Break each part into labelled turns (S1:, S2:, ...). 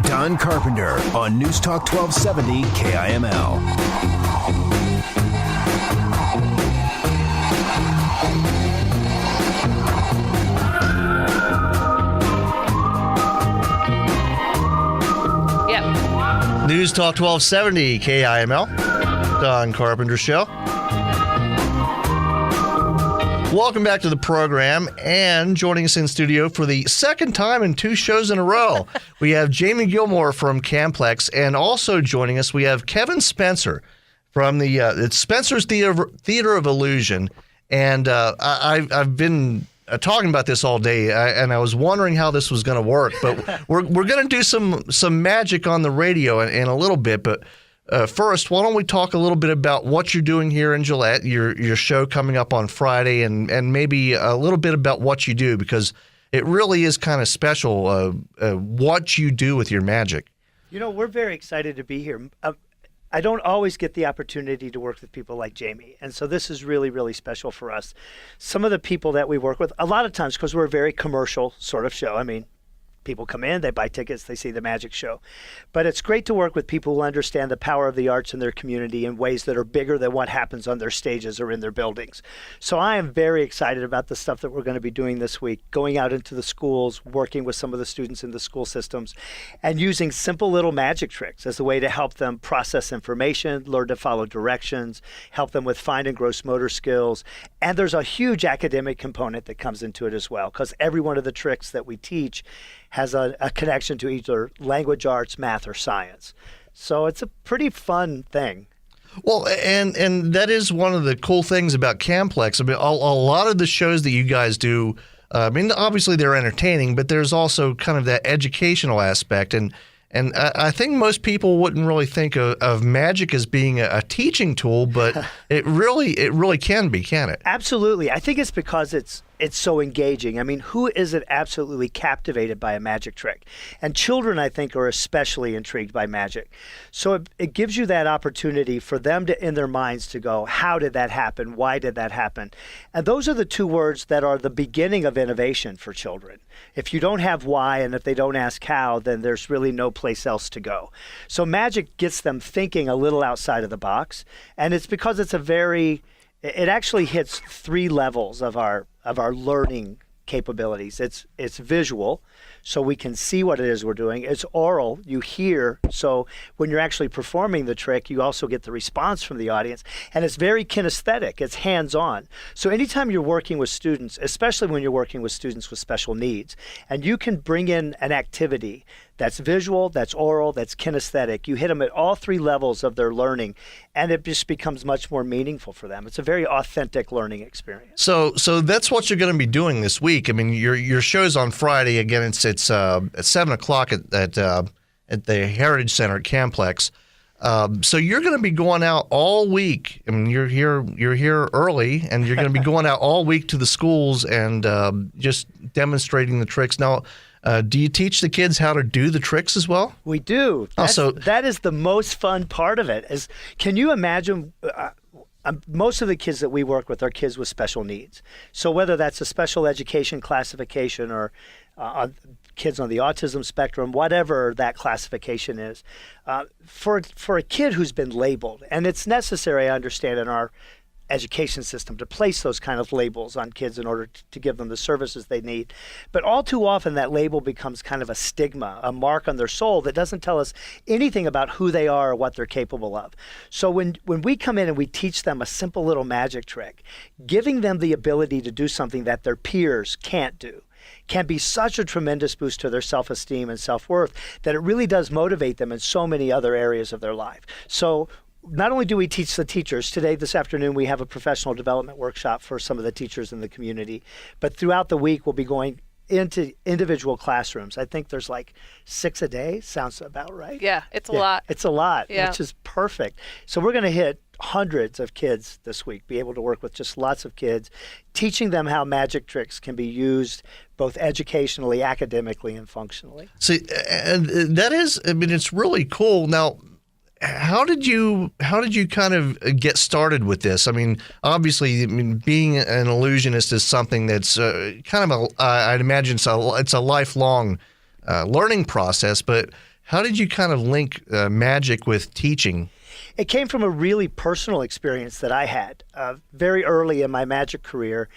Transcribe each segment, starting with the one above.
S1: Don Carpenter on News Talk 1270 KIML.
S2: News Talk 1270 KIML, Don Carpenter Show. Welcome back to the program, and joining us in studio for the second time in 2 shows in a row, we have Jamie Gilmore from Camplex, and also joining us we have Kevin Spencer from the it's Spencer's Theater of Illusion, and I've been talking about this all day, and I was wondering how this was going to work, but we're going to do some magic on the radio in a little bit. But first, why don't we talk a little bit about what you're doing here in Gillette, your show coming up on Friday, and maybe a little bit about what you do, because it really is kind of special what you do with your magic.
S3: You know, we're very excited to be here. I don't always get the opportunity to work with people like Jamie, and so this is really, really special for us. Some of the people that we work with, a lot of times, because we're a very commercial sort of show, I mean, people come in, they buy tickets, they see the magic show. But it's great to work with people who understand the power of the arts in their community in ways that are bigger than what happens on their stages or in their buildings. So I am very excited about the stuff that we're going to be doing this week, going out into the schools, working with some of the students in the school systems, and using simple little magic tricks as a way to help them process information, learn to follow directions, help them with fine and gross motor skills. And there's a huge academic component that comes into it as well, because every one of the tricks that we teach has a connection to either language arts, math, or science. So it's a pretty fun thing.
S2: Well, and that is one of the cool things about Camplex. I mean, a lot of the shows that you guys do, I mean, obviously they're entertaining, but there's also kind of that educational aspect. And I think most people wouldn't really think of magic as being a teaching tool, but it really can be, can it?
S3: Absolutely. I think it's because it's so engaging. I mean, who isn't absolutely captivated by a magic trick? And children, I think, are especially intrigued by magic. So it gives you that opportunity for them to, in their minds, to go, how did that happen? Why did that happen? And those are the 2 words that are the beginning of innovation for children. If you don't have why, and if they don't ask how, then there's really no place else to go. So magic gets them thinking a little outside of the box. And it's because it actually hits 3 levels of our learning capabilities. It's visual, so we can see what it is we're doing. It's oral, you hear, so when you're actually performing the trick, you also get the response from the audience. And it's very kinesthetic, it's hands-on. So anytime you're working with students, especially when you're working with students with special needs, and you can bring in an activity that's visual, that's oral, that's kinesthetic. You hit them at all 3 levels of their learning, and it just becomes much more meaningful for them. It's a very authentic learning experience.
S2: So that's what you're going to be doing this week. I mean, your show's on Friday. Again, it's at 7 o'clock at the Heritage Center at Camplex. So you're going to be going out all week. I mean, you're here early, and you're going to be going out all week to the schools and just demonstrating the tricks. Now, do you teach the kids how to do the tricks as well?
S3: We do. That is the most fun part of it. Can you imagine? Most of the kids that we work with are kids with special needs. So whether that's a special education classification or kids on the autism spectrum, whatever that classification is, for a kid who's been labeled, and it's necessary, I understand, in our education system to place those kind of labels on kids in order to give them the services they need. But all too often that label becomes kind of a stigma, a mark on their soul that doesn't tell us anything about who they are or what they're capable of. So when we come in and we teach them a simple little magic trick, giving them the ability to do something that their peers can't do can be such a tremendous boost to their self-esteem and self-worth that it really does motivate them in so many other areas of their life. So not only do we teach the teachers, this afternoon we have a professional development workshop for some of the teachers in the community, but throughout the week we'll be going into individual classrooms. I think there's like 6 a day. Sounds about right.
S4: Yeah, it's a lot.
S3: It's a lot,
S4: yeah.
S3: Which is perfect. So we're going to hit hundreds of kids this week, be able to work with just lots of kids, teaching them how magic tricks can be used both educationally, academically, and functionally.
S2: See, and that is, I mean, it's really cool. Now, how did you kind of get started with this? I mean, obviously, being an illusionist is something that's kind of I'd imagine it's a lifelong learning process. But How did you kind of link magic with teaching?
S3: It came from a really personal experience that I had very early in my magic career.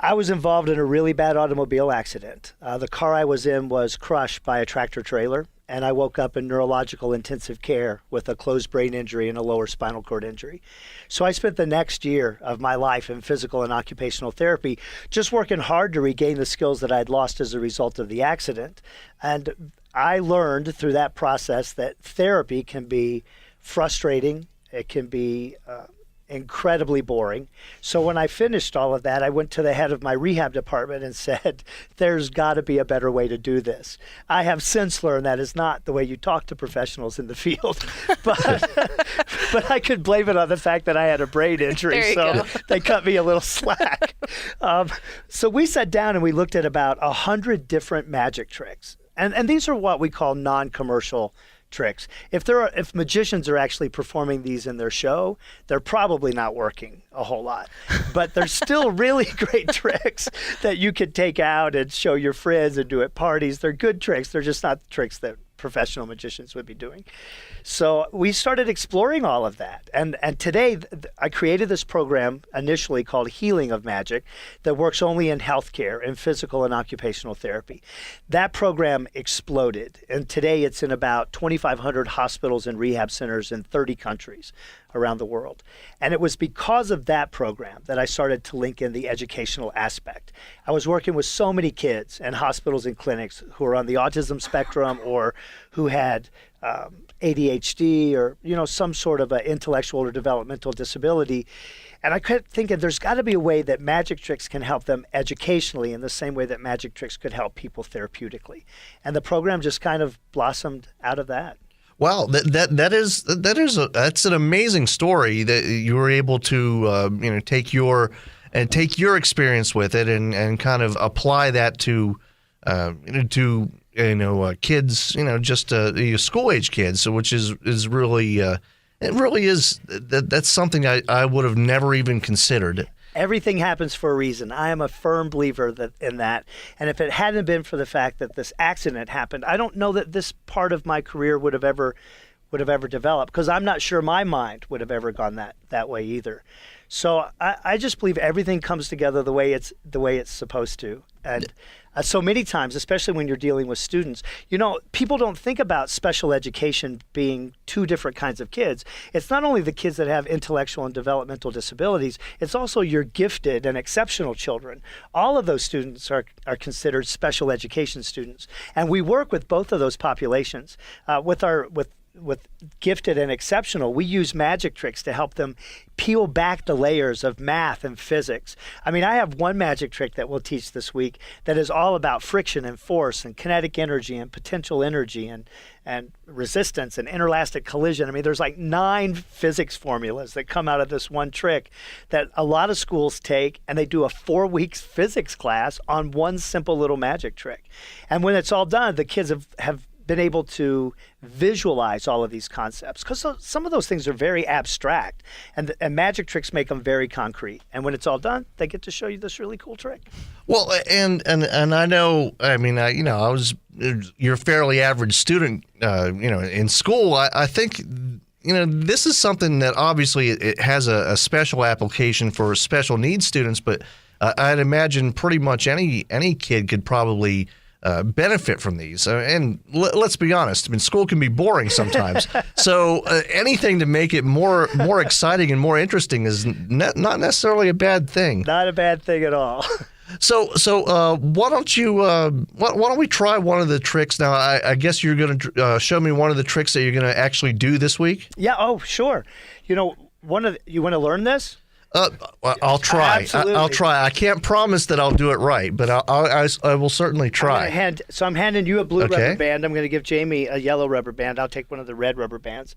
S3: I was involved in a really bad automobile accident. The car I was in was crushed by a tractor trailer, and I woke up in neurological intensive care with a closed brain injury and a lower spinal cord injury. So I spent the next year of my life in physical and occupational therapy, just working hard to regain the skills that I'd lost as a result of the accident. And I learned through that process that therapy can be frustrating. It can be incredibly boring. So when I finished all of that, I went to the head of my rehab department and said, there's got to be a better way to do this. I have since learned that is not the way you talk to professionals in the field, but I could blame it on the fact that I had a brain injury, so they cut me a little slack. So we sat down and we looked at about 100 different magic tricks. And these are what we call non-commercial tricks. If magicians are actually performing these in their show, they're probably not working a whole lot. But they're still really great tricks that you could take out and show your friends and do at parties. They're good tricks. They're just not tricks that professional magicians would be doing. So we started exploring all of that. And today I created this program initially called Healing of Magic that works only in healthcare and physical and occupational therapy. That program exploded. And today it's in about 2,500 hospitals and rehab centers in 30 countries around the world. And it was because of that program that I started to link in the educational aspect. I was working with so many kids in hospitals and clinics who were on the autism spectrum or who had ADHD or some sort of an intellectual or developmental disability. And I kept thinking there's got to be a way that magic tricks can help them educationally in the same way that magic tricks could help people therapeutically. And the program just kind of blossomed out of that.
S2: Wow, that's an amazing story that you were able to take your experience with it and kind of apply that to kids, just school age kids, so which is really it really is that's something I would have never even considered.
S3: Everything happens for a reason. I am a firm believer in that. And if it hadn't been for the fact that this accident happened, I don't know that this part of my career would have ever developed, because I'm not sure my mind would have ever gone that way either. So I just believe everything comes together the way it's supposed to. And so many times, especially when you're dealing with students, people don't think about special education being two different kinds of kids. It's not only the kids that have intellectual and developmental disabilities, it's also your gifted and exceptional children. All of those students are considered special education students. And we work with both of those populations. With gifted and exceptional, we use magic tricks to help them peel back the layers of math and physics. I mean, I have one magic trick that we'll teach this week that is all about friction and force and kinetic energy and potential energy and resistance and inelastic collision. I mean, there's like 9 physics formulas that come out of this one trick that a lot of schools take, and they do a 4-week physics class on one simple little magic trick. And when it's all done, the kids have been able to visualize all of these concepts, because some of those things are very abstract, and magic tricks make them very concrete. And when it's all done, they get to show you this really cool trick.
S2: Well, and I know, I mean, I was you're a fairly average student, in school. I think this is something that obviously it has a special application for special needs students, but I'd imagine pretty much any kid could probably benefit from these. And let's be honest, I mean, school can be boring sometimes. So anything to make it more exciting and more interesting is not necessarily a bad thing.
S3: Not a bad thing at all.
S2: So why don't we try one of the tricks now? I guess you're going to show me one of the tricks that you're going to actually do this week.
S3: Yeah. Oh, sure. You want to learn this?
S2: I'll try.
S3: Absolutely.
S2: I'll try. I can't promise that I'll do it right, but I will certainly try.
S3: I'm handing you a blue rubber band. I'm going to give Jamie a yellow rubber band. I'll take one of the red rubber bands.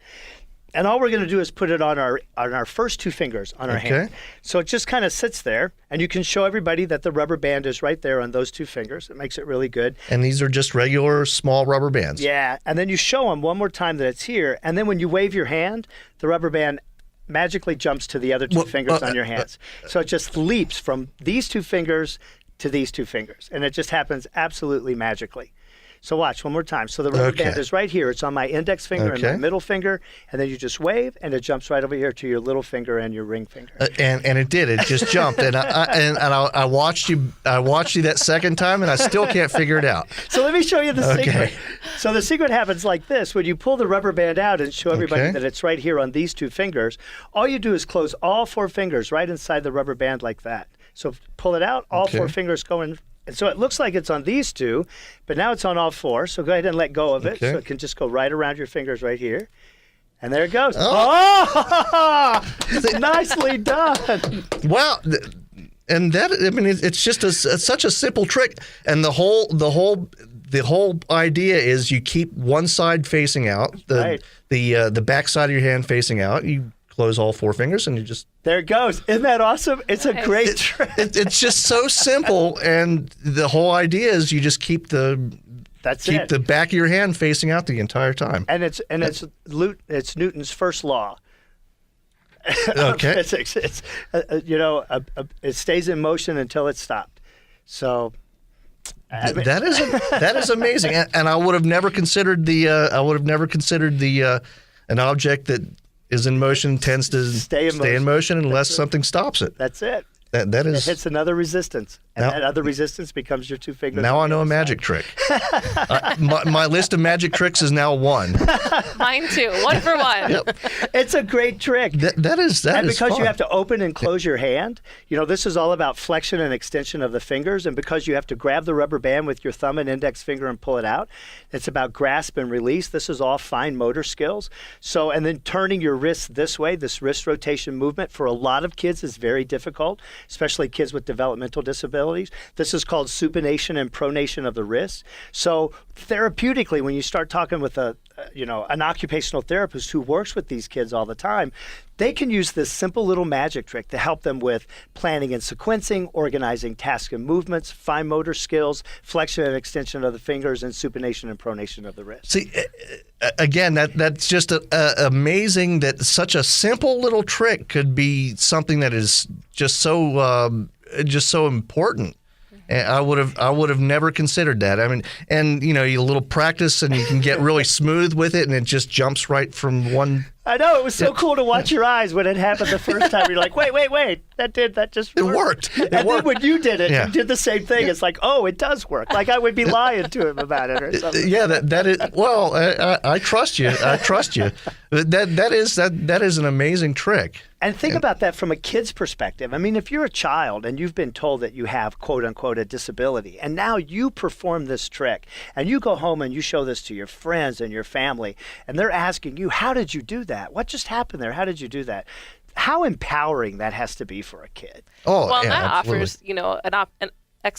S3: And all we're going to do is put it on our first 2 fingers on our hand. So it just kind of sits there, and you can show everybody that the rubber band is right there on those 2 fingers. It makes it really good.
S2: And these are just regular small rubber bands.
S3: Yeah. And then you show them one more time that it's here, and then when you wave your hand, the rubber band magically jumps to the other 2 fingers on your hands. So it just leaps from these 2 fingers to these 2 fingers, and it just happens absolutely magically. So watch one more time. So the rubber band is right here. It's on my index finger and my middle finger, and then you just wave, and it jumps right over here to your little finger and your ring finger.
S2: And it did. It just jumped, and I watched you. I watched you that second time, and I still can't figure it out.
S3: So let me show you the secret. So the secret happens like this: when you pull the rubber band out and show everybody that it's right here on these 2 fingers, all you do is close all 4 fingers right inside the rubber band like that. So pull it out, all 4 fingers go in. And so it looks like it's on these 2, but now it's on all 4. So go ahead and let go of it. So it can just go right around your fingers right here. And there it goes. Oh! Nicely done.
S2: Wow. And that, I mean, it's just such a simple trick. And the whole idea is you keep one side facing out, the back side of your hand facing out. You close all 4 fingers and you just...
S3: There it goes. Isn't that awesome? It's a great trick.
S2: It's just so simple, and the whole idea is you just keep the back of your hand facing out the entire time.
S3: And it's Newton's first law.
S2: Okay.
S3: Physics. It's it stays in motion until it's stopped. So
S2: that is amazing, and I would have never considered an object that is in motion tends to stay in motion unless something stops it.
S3: That's it.
S2: That is.
S3: It hits another resistance, and that other resistance becomes your 2 fingers.
S2: Now I know a magic trick. My list of magic tricks is now 1.
S4: Mine too. 1 for 1.
S2: Yep.
S3: It's a great trick.
S2: That is
S3: and because
S2: fun.
S3: You have to open and close your hand, this is all about flexion and extension of the fingers, and because you have to grab the rubber band with your thumb and index finger and pull it out, it's about grasp and release. This is all fine motor skills. So, and then turning your wrist this way, this wrist rotation movement for a lot of kids is very difficult, especially kids with developmental disabilities. This is called supination and pronation of the wrist. So therapeutically, when you start talking with an occupational therapist who works with these kids all the time, they can use this simple little magic trick to help them with planning and sequencing, organizing tasks and movements, fine motor skills, flexion and extension of the fingers, and supination and pronation of the wrist.
S2: See, again, that's just amazing that such a simple little trick could be something that is just so important. And I would have never considered that. I mean, and a little practice and you can get really smooth with it, and it just jumps right from one.
S3: I know, it was so cool to watch your eyes when it happened the first time. You're like, wait, that just worked.
S2: It worked.
S3: Then when you did it, you did the same thing. It's like, oh, it does work. Like I would be lying to him about it or something.
S2: Yeah, that is. Well, I trust you. I trust you. That is an amazing trick.
S3: And think about that from a kid's perspective. I mean, if you're a child and you've been told that you have, quote unquote, a disability, and now you perform this trick, and you go home and you show this to your friends and your family, and they're asking you, how did you do that? What just happened there? How did you do that? How empowering that has to be for a kid.
S2: Oh,
S4: well,
S2: yeah,
S4: that
S2: absolutely.
S4: offers,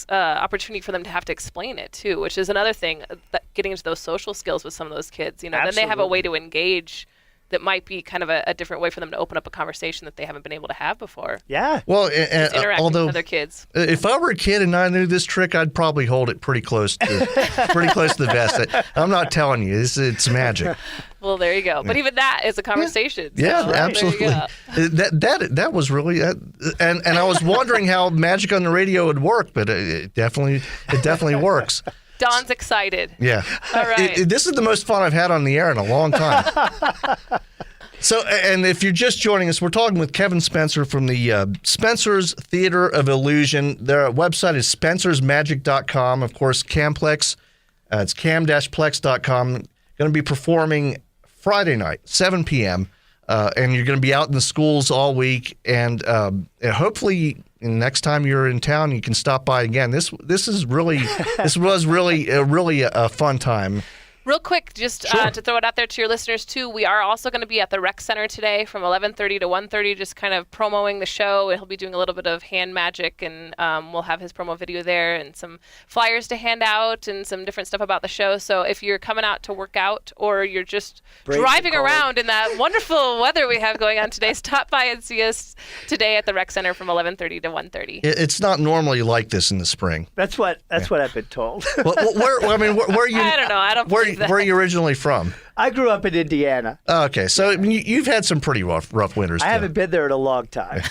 S4: an opportunity for them to have to explain it too, which is another thing, that getting into those social skills with some of those kids. Then they have a way to engage that might be kind of a different way for them to open up a conversation that they haven't been able to have before.
S3: Yeah.
S2: Well,
S4: interacting with other kids.
S2: If I were a kid and I knew this trick, I'd probably hold it pretty close to the vest. I'm not telling you, it's magic.
S4: Well, there you go. But even that is a conversation.
S2: Yeah,
S4: so,
S2: absolutely. That was really, and I was wondering how magic on the radio would work, but it definitely works.
S4: Don's excited.
S2: Yeah.
S4: All right.
S2: This is the most fun I've had on the air in a long time. So, and if you're just joining us, we're talking with Kevin Spencer from the Spencer's Theater of Illusion. Their website is spencersmagic.com. Of course, Camplex, it's cam-plex.com. Going to be performing Friday night, 7 p.m., and you're going to be out in the schools all week. And hopefully, next time you're in town, you can stop by again. This was really a fun time.
S4: Real quick, just to throw it out there to your listeners too, we are also going to be at the Rec Center today from 11:30 to 1:30, just kind of promoting the show. And he'll be doing a little bit of hand magic, and we'll have his promo video there and some flyers to hand out and some different stuff about the show. So if you're coming out to work out or you're just driving around in that wonderful weather we have going on today, stop by and see us today at the Rec Center from 11:30 to 1:30.
S2: It's not normally like this in the spring.
S3: That's what I've been told.
S2: Where are you?
S4: I don't know. I don't think that.
S2: Where are you originally from?
S3: I grew up in Indiana.
S2: Oh, okay, so I mean, you've had some pretty rough winters.
S3: I
S2: too.
S3: haven't been there in a long time.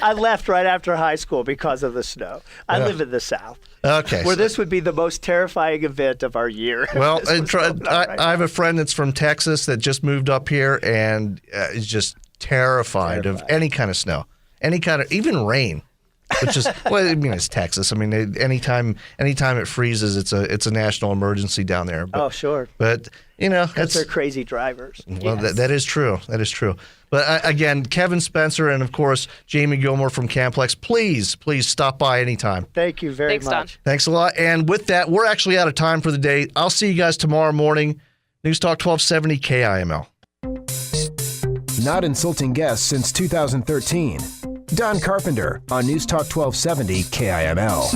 S3: I left right after high school because of the snow. I live in the South.
S2: Okay.
S3: Where this would be the most terrifying event of our year.
S2: Well, I have a friend that's from Texas that just moved up here and is just terrified of any kind of snow, even rain. Which is, well, I mean, it's Texas. I mean, anytime it freezes, it's a national emergency down there. But,
S3: sure.
S2: But
S3: because they're crazy drivers.
S2: Well, that is true. That is true. But again, Kevin Spencer and of course Jamie Gilmore from Camplex. Please stop by anytime.
S3: Thank you very much.
S4: Don.
S2: Thanks a lot. And with that, we're actually out of time for the day. I'll see you guys tomorrow morning. News Talk 1270 KIML.
S1: Not insulting guests since 2013. Don Carpenter on News Talk 1270 KIML.